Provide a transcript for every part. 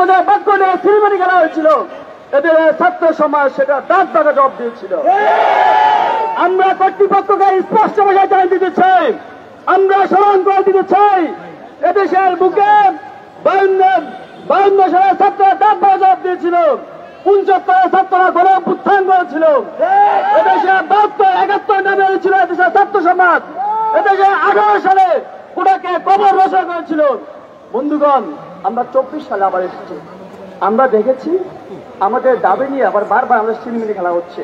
সমাজের বাক্য নিয়ে সিনেমানি খেলা হয়েছিল, এদের ছাত্র সমাজ সেটা দাঁত ভাঙা জবাব দিয়েছিল। আমরা কর্তৃপক্ষকে স্পষ্ট ভাষায় জানিয়ে দিতে চাই, আমরা স্মরণ করে দিতে চাই, এদেশের বুকে 52 সালে ছাত্ররা দাঁত ভাঙা জবাব দিয়েছিল, 75 ছাত্ররা গণ অভ্যুত্থান করেছিল, এদেশে 72 71 নামে হয়েছিল এদেশের ছাত্র সমাজ, এদেশে 18 সালে ওটাকে কবর রচনা করেছিল। বন্ধুগণ, আমরা 24 সালে আবার এসেছি, আমরা দেখেছি আমাদের দাবি নিয়ে আবার বারবার আমাদের সিনেমিনি খেলা হচ্ছে।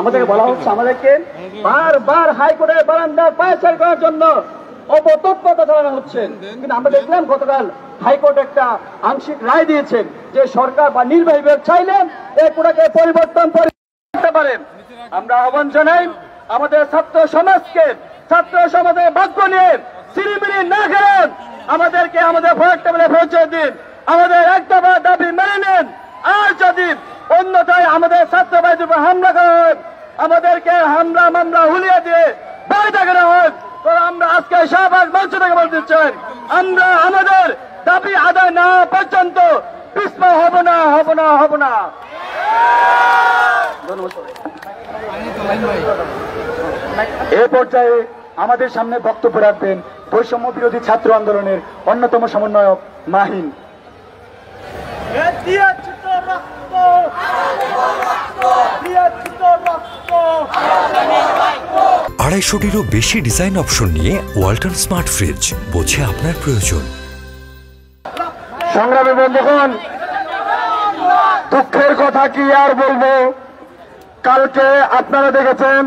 আমাদেরকে বলা হচ্ছে আমাদেরকে বারবার হাইকোর্টের বারান্দার পায়চারি করার জন্য অপতৎপরতা চালানো হচ্ছে। কিন্তু আমরা দেখলাম গতকাল হাইকোর্ট একটা আংশিক রায় দিয়েছেন যে সরকার বা নির্বাহী বিভাগ চাইলে এই কোটাকে পরিবর্তন করতে পারে। আমরা আহ্বান জানাই আমাদের ছাত্র সমাজকে, ছাত্র সমাজের ভাগ্য নিয়ে সিনেমিনি না খেলেন, আমাদেরকে আমাদের ভোট টেবিলে পৌঁছে দিন, আমাদের এক দফা দাবি মেনে নেন। আর যদি অন্যথায় আমাদের ছাত্র ভাইদের উপর হামলা করা হয়, আমাদেরকে হামলা মামলা হুলিয়ে দিয়ে বাড়ি দেখানো হয়, তো আমরা আজকে শাহবাগ মঞ্চ থেকে বলতে চাই, আমরা আমাদের দাবি আদায় না পর্যন্ত পিছপা হব না, হব না, হব না। এ পর্যায়ে আমাদের সামনে বক্তব্য রাখবেন বৈষম্য বিরোধী ছাত্র আন্দোলনের অন্যতম সমন্বয়ক মাহিন। 250-টিরও বেশি ডিজাইন অপশন নিয়ে ওয়ালটন স্মার্ট ফ্রিজ, বোঝে আপনার প্রয়োজন। সংগ্রামী বন্ধুগণ, দুঃখের কথা কি আর বলবো, কালকে আপনারা দেখেছেন,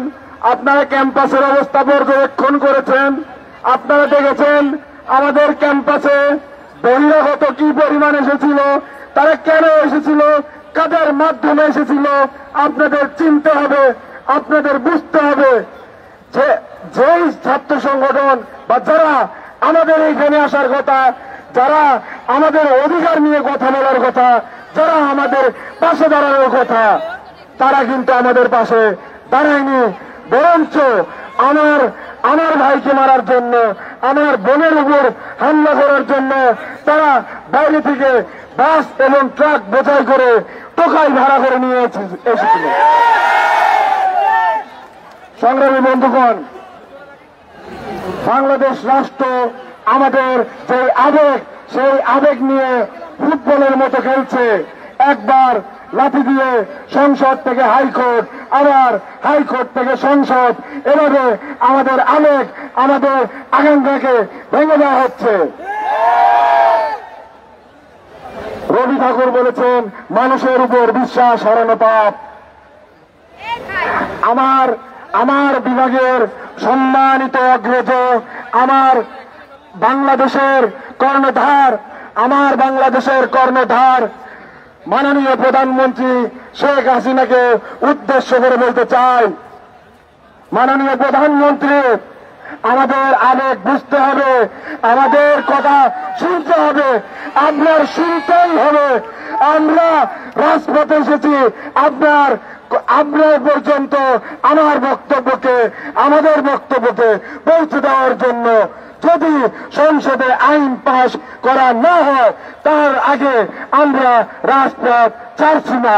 আপনারা ক্যাম্পাসের অবস্থা পর্যবেক্ষণ করেছেন, আপনারা দেখেছেন আমাদের ক্যাম্পাসে বহিরাগত কি পরিমাণ এসেছিল, তারা কেন এসেছিল, কাদের মাধ্যমে এসেছিল, আপনাদের চিনতে হবে, আপনাদের বুঝতে হবে যে যেই ছাত্র সংগঠন বা যারা আমাদের এইখানে আসার কথা, যারা আমাদের অধিকার নিয়ে কথা বলার কথা, যারা আমাদের পাশে দাঁড়ানোর কথা, তারা কিন্তু আমাদের পাশে দাঁড়ায়নি, বরঞ্চ আমার ভাইকে মারার জন্য, আমার বোনের উপর হামলা করার জন্য তারা বাইরে থেকে বাস এবং ট্রাক বোঝাই করে টোকাই ভাড়া করে নিয়ে এসেছিল। সংগ্রামী বন্ধুগণ, বাংলাদেশ রাষ্ট্র আমাদের যে আবেগ, সেই আবেগ নিয়ে ফুটবলের মতো খেলছে। একবার লাঠি দিয়ে সংসদ থেকে হাইকোর্ট, আবার হাইকোর্ট থেকে সংসদ, এভাবে আমাদের আবেগ, আমাদের আকাঙ্ক্ষাকে ভেঙে দেওয়া হচ্ছে। রবি ঠাকুর বলেছেন, মানুষের উপর বিশ্বাস হারানো পাপ। আমার বিভাগের সম্মানিত অগ্রজ, আমার বাংলাদেশের কর্ণধার মাননীয় প্রধানমন্ত্রী শেখ হাসিনাকে উদ্দেশ্য করে বলতে চাই, মাননীয় প্রধানমন্ত্রী, আমাদের আবেগ বুঝতে হবে, আমাদের কথা শুনতে হবে, আপনার শুনতেই হবে। আমরা রাজপথে এসেছি আপনার পর্যন্ত আমাদের বক্তব্যকে পৌঁছে দেওয়ার জন্য। যদি সংসদে আইন পাশ করা না হয়, তার আগে আমরা রাজপথ ছাড়ছি না।